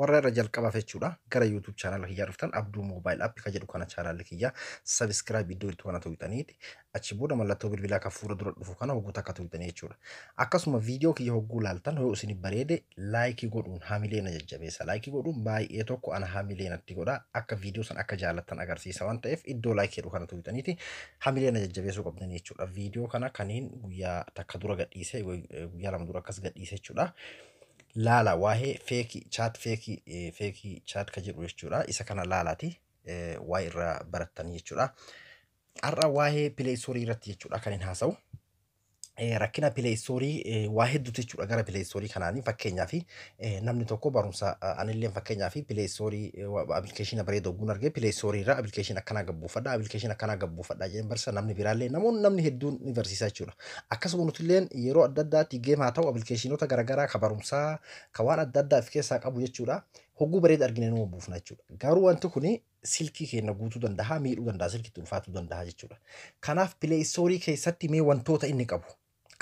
warra irra jalqaba fechuudha gara YouTube channel kiyyaa dhuftan Abduu Mobile App ka jedhu kana channel kiyyaa subscribe iddoo itti wana ta'uutaniiti achi booda mallattoo bilbilaa kan fuula dura dhufu kana hogguu takka ta'uutanii jechuudha. Akkasuma viidiyoo kiyya hogguu laaltan yoo isin bareede laayikii godhuun hamilee na jajjabeessa. Laayikii godhuun baay'ee tokko ana hamilee natti godha akka viidiyoo san akka jaallattan agarsiisa waan ta'eef iddoo laayikii jedhu kana ta'uutaniiti hamilee na jajjabeessuu qabdanii jechuudha. Viidiyoo kana kaniin guyyaa takka dura gadhiise guyyaa lama dura akkas gadhiise jechuudha. Laala waa'ee feekii chat ka jedhu jechuudha. Isa kana laalaati waa irra barattanii jechuudha. Har'a waa'ee Play Store irratti jechuudha kan hin haasa'u. Rakkina Play Store waa hedduutu jechuudha gara Play Store kanaanii fakkeenyaaf namni tokko barumsa anillee fakkeenyaaf Play Store application bareedo gun argee Play Store irra application akkana gabbuufadha jedheen barsa namni biraallee namni hedduun ni barsiisa jechuudha. Akkasuma nuti illee yeroo adda addaatti geem haa ta'u applicationota garaagaraa ka barumsaa ka waan adda addaa of keessaa qabu jechuudha. Hogguu bareeda argine nama buufna jechuudha. Garuu wanti kuni silkii keenya guutuu danda'a miidhuu danda'a silkiitti ulfaatuu danda'a jechuudha. Kanaaf Play Store keessatti mee wantoota inni qabu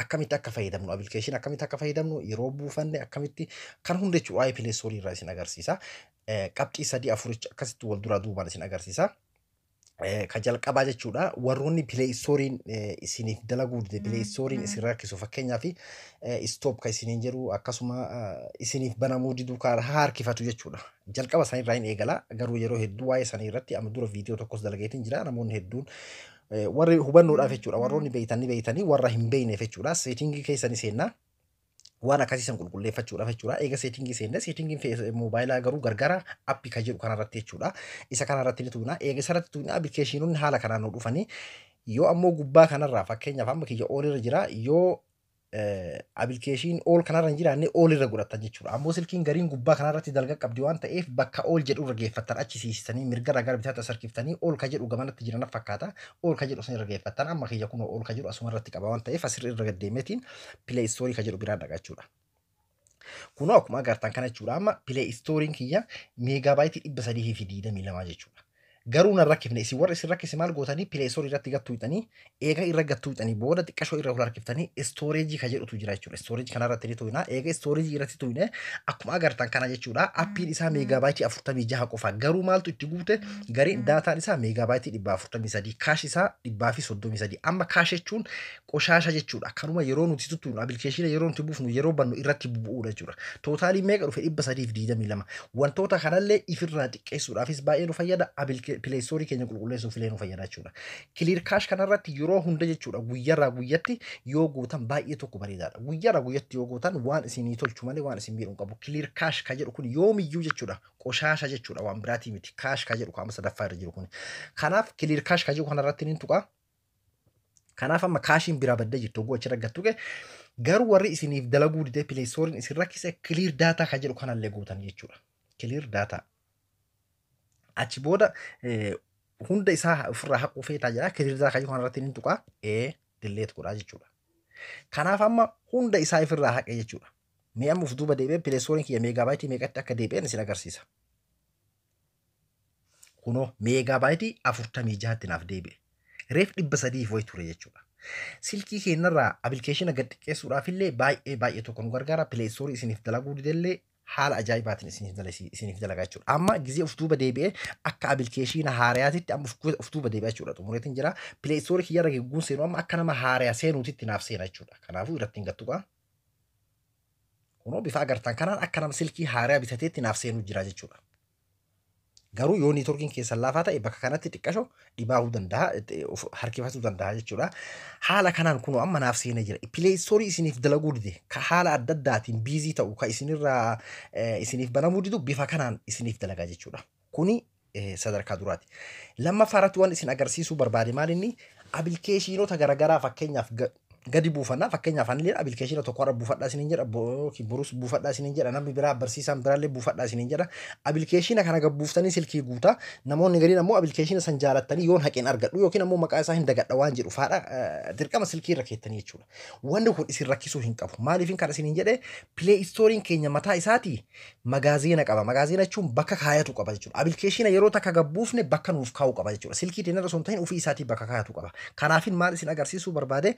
akkamitti akka fayyadamnu application akkamitti akka fayyadamnu yeroo buufanne akkamitti kan hunda jechuudha waa'ee Play Store irraa isin agarsiisa. Qabxii 3-4 akkasitti wal duraa duubaan isin agarsiisa. Ka jalqabaa jechuudha warroonni Play Store isiniif dalaguu dide Play Store isin rakkisu fakkeenyaaf stop ka isiniin jedhu akkasuma isiniif banamuu diduu ka harkifatu jechuudha. Jalqaba san irraa hin eegala garuu yeroo hedduu waa'ee san irratti amma dura viidiyoo tokkos dalageetiin jira namoonni hedduun warri hubannoodhaaf jechuudha warroonni beeytanii warra hin beeyneef jechuudha. Seetingii keessanii seennaa waan akkasiisan qulqulleeffachuudhaaf jechuudha. Eega seetingii seenne seetingiin moobaayilaa garuu gargara appii ka jedhu kanarratti jechuudha. Isa kanarratti ni tuqna. Eega isarratti tuqna appilikeeshinoonni haala kanaan nu dhufanii yoo ammoo gubbaa kanarraa fakkeenyaaf amma kiyya ool irra jira yoo application all kanarra hin jiraanne all irra godhatan jechuudha. Ammoo silkiin gariin gubbaa kanarratti dalga qabdi waan ta'eef bakka all jedhu irra geeffattan achi siistanii mirga gara bitaatti sarkiftanii all ka jedhu gamanatti jiran fakkaata all ka jedhu san irra geeffattan amma kiyya kun all ka jedhu asuma irratti qaba waan ta'eef asirra irra gaddeemetiin Play Store ka jedhu biraan dhaqa jechuudha. Kunoo akkuma agartan kana jechuudha amma Play Store kiyya meegaabaaytii 322 jechuudha. Garuu na rakkifne isin warra isin rakkise maal gootanii Play Store irratti gattuutanii eega irra gattuutanii booda xiqqashoo irra harkiftanii storage ka jedhutu jira jechuudha. Storage kanarratti ni tuqna eega storage irratti tuqne akkuma agartan kana jechuudha appiin isaa meegaabaaytii 46 qofa garuu maaltu itti guute gariin daataan isaa meegaabaaytii 143 kaash isaa 133 amma kaash jechuun qoshaasha jechuudha. Kanuma yeroo nuti tuttuun application yeroo nuti buufnu yeroo bannu irratti bu'uudha jechuudha. Tootaalii meeqa dhufe 322 wantoota kanallee ifirraa xiqqeessuudhaafis baay'ee nu fayyada Play Store keenya qulqulleessuuf illee nu fayyada jechuudha. Clear Cache kanarratti yeroo hunda jechuudha guyyaarraa guyyatti yoo gootan baay'ee tokko bareedaadha. Guyyaarraa guyyatti yoo gootan waan isinii tolchu malee waan isin miidhuu qabu. Clear Cache ka jedhu kun yoomiyyuu jechuudha qoshaasha jechuudha waan biraatii miti. Cache ka jedhu qaama sadaffaa irra jiru kun. Kanaaf Clear Cache ka jedhu kanarratti ni tuqa. Kanaaf amma kaashiin biraa baddee jirtu oguu achirra gattuqe garuu warri isiniif dalaguu didee Play Store isin rakkise Clear Data ka jedhu kanallee gootan jechuudha. Clear Data. Achi booda hunda isaa ofirraa haquu feetaa jira. Clear Data ka jedhu kanarratti ni tuqa. Delete godhaa jechuudha. Kanaaf amma hunda isaa ofirraa haqe jechuudha. Mee amma of duuba deebi'ee Play Store kiyya meegaabaaytii meeqatti akka deebi'een isin agarsiisa. Kunoo meegaabaaytii 46tti naaf deebi'e. Reef 300 wayi ture jechuudha. Silkii keenyarraa application gad xiqqeessuudhaaf illee baay'ee tokko nu gargaara. Play Store isiniif dalaguu didellee haala ajaa'ibaatiin isiniif dalagaa jechuudha. Amma gizee of duuba deebi'ee akka application haarayaatitti amma of duuba deebi'aa jechuudha. Xumureetiin jira. Play Store kiyyarra gegguun seenu amma akka nama haarayaa seenuutitti naaf seena jechuudha. Kanaafuu irratti hin gattuqa. Kunoo bifa agartan kanaan akka nama silkii haarayaa bitateetti naaf seenu jira jechuudha. Garuu yoo neetworkiin keessan laafaa ta'e bakka kanatti xiqqashoo dhibaahuu danda'a harkifatuu danda'a jechuudha. Haala kanaan kunoo amma naaf seenee jira. Play Store isiniif dalaguu dide ka haala adda addaatiin biizii ta'u ka isinirraa isiniif banamuu didu bifa kanaan isiniif dalagaa jechuudha. Kuni sadarkaa duraati. Lammaffaarratti waan isin agarsiisuu barbaade maalinni applicationota garaagaraa fakkeenyaaf gadi buufannaa fakkeenyaaf anillee application tokko irra buufadhaa isiniin jedha burus buufadhaa isiniin jedha namni biraa barsiisaan biraallee buufadhaa isiniin jedha application kana gabbuuftanii silkii guutaa namoonni gariin ammoo application san jaalattanii yoon haqeen argadhu yookiin ammoo maqaa isaa hin dagadha waan jedhu faadha dirqama silkii irra keettanii jechuudha. Wanni kun isin rakkisuu hin qabu. Maaliifin kana isiniin jedhee Play Store keenya mataa isaati magaaziina qaba. Magaaziina jechuun bakka kaayatu qaba jechuudha. Application yeroo takka gabbuufne bakka nuuf kaa'u qaba jechuudha. Silkii teenarra osoo hin ta'in ofii isaatii bakka kaayatu qaba. Kanaafin maal isin agarsiisuu barbaade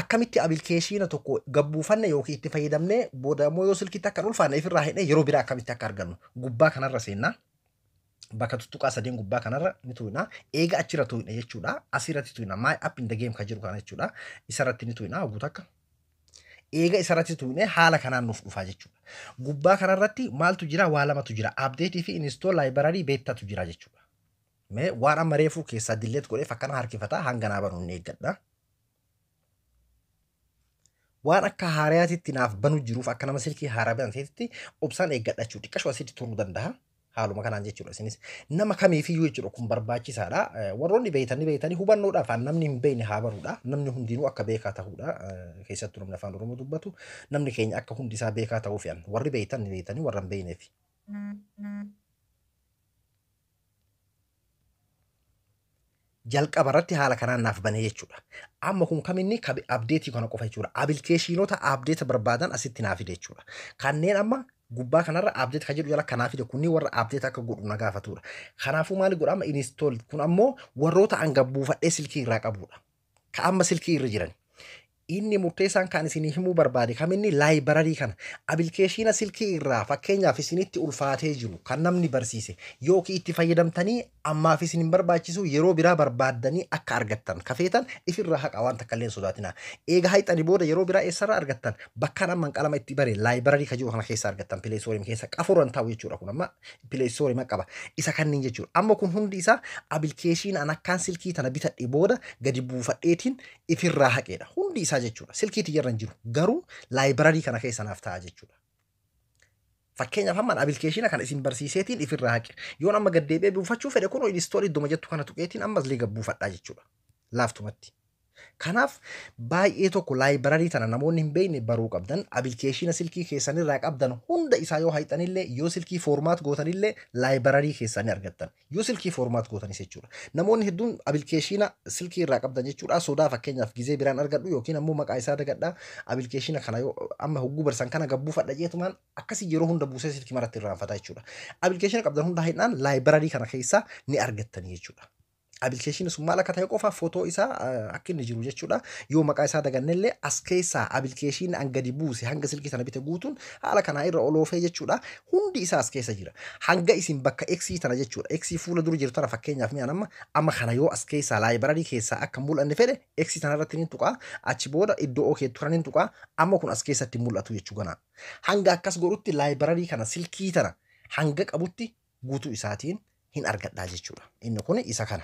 akkamitti application tokko gabbuufanne yookiin itti fayyadamne booda immoo yoo silkiitti akka ulfaanne ifirraa hidhee yeroo biraa akkamitti akka argannu gubbaa kanarra seennaa. Bakka tuttuqaa sadeen gubbaa kanarra ni tuyna. Eega achirra tuyna jechuudha. Asirratti tuyna. My app in the game kan jedhu kana jechuudha. Isarratti ni tuyna hoguu takka. Eega isarratti tuyne haala kanaan nuuf dhufaa jechuudha. Gubbaa kanarratti maaltu jira? Waa lamatu jira. Update fi install library beektatu jira jechuudha. Mee waan amma reefuu keessaa delete godhee fakkana harkifataa hanga naa banu ni eeggadha. Waan akka haarayaatitti naaf banu jiruuf akka nama silkii haaraa banteetti obsaan eeggadha jechuudha. Xiqqashoo asitti turuu danda'a. Haaluma kanaan jechuudha. Isinis nama kamiifiyyuu jechuudha kun barbaachisaadha. Warroonni beeytanii hubannoodhaaf namni hin beekne haa baruudha. Namni hundinuu akka beekaa ta'uudha. Keessattuu namni afaan Oromoo dubbatu namni keenya akka hundi isaa beekaa ta'uu fe'an. Warri beeytanii warra hin beekneef. Jalqaba irratti haala kanaan naaf banee jechuudha. Amma kun kaminni update kana qofa jechuudha. Applicationota update barbaadan asitti naaf fide jechuudha. Kanneen amma gubbaa kanarra update kan jedhu jala kanaaf fide kunni warra update akka godhu na gaafatudha. Kanaafuu maali godha amma install kun ammoo warroota hanga buufadhee silkii irraa qabudha. Ka amma silkii irra jiran. Inni murteessaan kan isin himuu barbaade kaminni library kana application silkii irraa fakkeenyaaf isinitti ulfaatee jiru kan namni barsiise yookiin itti fayyadamtanii ammaaf isin hin barbaachisu yeroo biraa barbaaddanii akka argattan kafeetan ifirraa haqa waan takka illee sodaatina. Eega hayxanii booda yeroo biraa eessarraa argattan bakka namni qalama itti bare library kan jiru kana keessa argattan Play Store keessa qafuran ta'u jechuudha kun amma Play Store qaba. Isa kanniin jechuudha. Amma kun hundi isaa application an akkaan silkii tana bitadhe booda gadi buufadheetiin ifirraa haqeedha. Hundi isaa jechuudha. Silkii tiyarra hin jiru. Garuu library kana keessa naaf ta'a jechuudha. Fakkeenyaaf hammaan application kana isin barsiiseetiin ifirraa haqe. Yoon amma gad deebi'ee buufachuu fedhe kun install idduma jettu kana tuqeetiin ammas lee gabbuufadhaa jechuudha. Laaftumatti. Kanaaf baay'ee tokko library tana namoonni hin beekne baruu qabdan application silkii keessanirraa qabdan hunda isaa yoo hayxanillee yoo silkii formaat gootanillee library keessanii argattan yoo silkii formaat gootanis jechuudha. Namoonni hedduun application silkii irraa qabdan jechuudha sodaa fakkeenyaaf gizee biraan argadhu yookiin ammoo maqaa isaa dagadhaa application kana yoo amma hogguu barsan kana gabbuufadha jeetumaan akkasii yeroo hunda buusee silkii maratti irraanfata jechuudha. Application qabdan hunda hayxaan library kana keessa ni argattanii jechuudha. Application sun maal akka ta'e qofa footoo isaa akka inni jiru jechuudha. Yoo maqaa isaa dagannellee as keessaa application hanga di buuse hanga silkii sana bite guutuun haala kanaa irra oloofee jechuudha. Hundi isaa as keessa jira. Hanga isin bakka X tana jechuudha. X fuula dura jirtu tana fakkeenyaaf mi'aan amma kana yoo as keessaa library keessaa akka mul'anne fedhe X tana irratti ni tuqaa achi booda iddoo OK turan ni tuqaa amma kun as keessatti mul'atu jechuudha. Hanga akkas godhutti library kana silkii tana hanga qabutti guutuu isaatiin hin argadhaa jechuudha. Inni kun isa kana.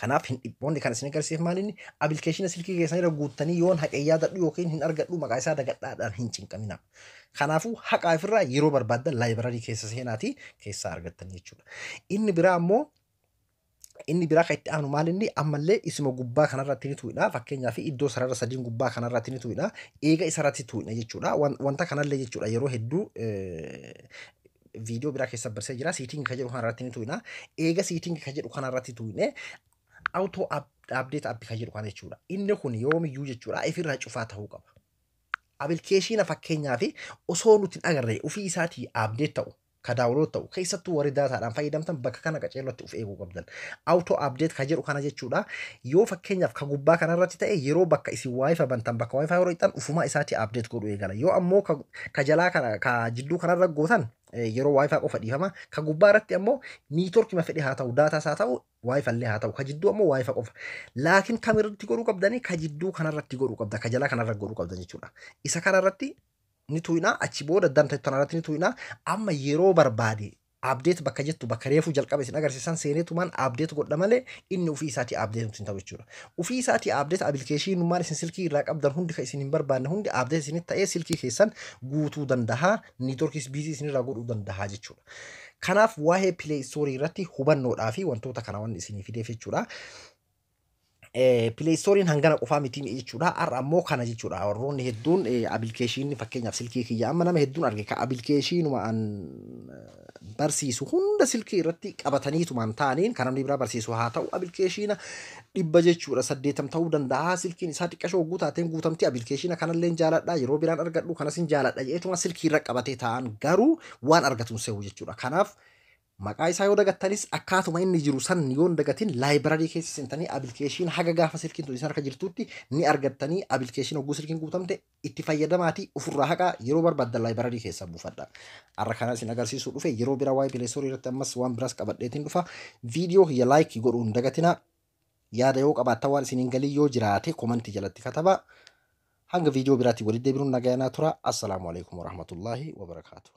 Kanaaf hin dhibboonni kan isin agarsiif maalinni application silkii keessanirra guuttanii yoon haqee yaadadhu yookiin hin argadhu maqaa isaa dagadhaadhaan hin cinqamina. Kanaafuu haqaa ofirraa yeroo barbaaddan library keessa seenaatii keessaa argattan jechuudha. Inni biraa kan itti aanu maalinni ammallee isuma gubbaa kanarratti ni tu'idha. Fakkeenyaaf iddoo sarara sadiin gubbaa kanarratti ni tu'idha. Eega isarratti tu'ina jechuudha. Wanta kanallee jechuudha yeroo hedduu viidiyoo biraa keessa barsee jira. Siiting kan jedhu kanarratti ni tu'ina. Eega siiting kan jedhu kanarratti tu'ine auto update app kan jedhu kana jechuudha. Inni kun yoomiyyuu jechuudha ifirraa cufaa ta'uu qaba. Application fakkeenyaaf osoo nuti hin agarre ofii isaatii update ta'u ka download ta'u keessattuu warri daataadhaan fayyadamtan bakka kana qaceellotti of eeguu qabdan. Auto update kan jedhu kana jechuudha. Yoo fakkeenyaaf ka gubbaa kanarratti ta'e yeroo bakka isin wifi bantan bakka wifi yeroo itti ufuma isaatii update godhu eegala. Yoo ammoo ka jalaa kana ka jidduu kanarra gootan yeroo wifi qofa dhiifama. Ka gubbaa irratti ammoo network ma fedhi haa ta'u daataa haa ta'u wifi illee haa ta'u ka jidduu ammoo wifi qofa. Laakiin kamirratti godhuu qabdanii ka jidduu kanarratti godhuu qabda ka jalaa kanarra godhuu qabda jechuudha. Isa kanarratti ni tu'ina achi booda danta tanarratti ni tu'ina amma yeroo barbaade update bakka jettu bakka reefu jalqabe isin agarsiisan seeneetumaan update godha malee inni ofii isaatii update nuti ta'u jechuudha. Ofii isaatii update application maal isin silkii irraa qabdan hundi kan isin hin barbaanne hundi update isinitti ta'ee silkii keessan guutuu danda'a networkis busy isin irraa godhuu danda'a jechuudha. Kanaaf waa'ee Play Store irratti hubannoodhaa fi wantoota kana waan isinii fideef jechuudha. Play Store hangana qofaa miti jechuudha. Har'a ammoo kana jechuudha. Warroonni hedduun application fakkeenyaaf silkii kiyya amma nama hedduun arge ka application waan barsiisu hunda silkii irratti qabataniitumaan ta'aniin kan namni biraa barsiisu haa ta'u application dhibba jechuudha 80 ta'uu danda'a silkiin isaa xiqqashoo hogguu taateen guutamti application kanallee jaaladha yeroo biraan argadhu kanas hin jaaladha jeetuma silkii irra qabatee ta'an garuu waan argatuun se'u jechuudha. Kanaaf maqaa isaa yoo dagattanis akkaatuma inni jiru san yoo hin dagatin laayibrarii keessa seentanii aappilikeeshinii haga gaafa silkiin tun isin harka jirtutti ni argattanii aappilikeeshinii hogguu silkiin guutamte itti fayyadamaatii ofirraa haqaa yeroo barbaaddan laayibrarii keessa buufadha. Har'a kana isin agarsiisuu dhufe yeroo bira waa'ee pileesoorii irratti ammas waan biraas qabadheetiin dhufa. Viidiyoo kiyya laayikii godhuun dagatina. Yaada yoo qabaattan waan isiniin galii yoo jiraate komantii jalatti kataba. Hanga viidiyoo biraatti walitti deebinuun nagayanaa tura. Assalaamu alaikum warahmatullaahi wabarakaatuh.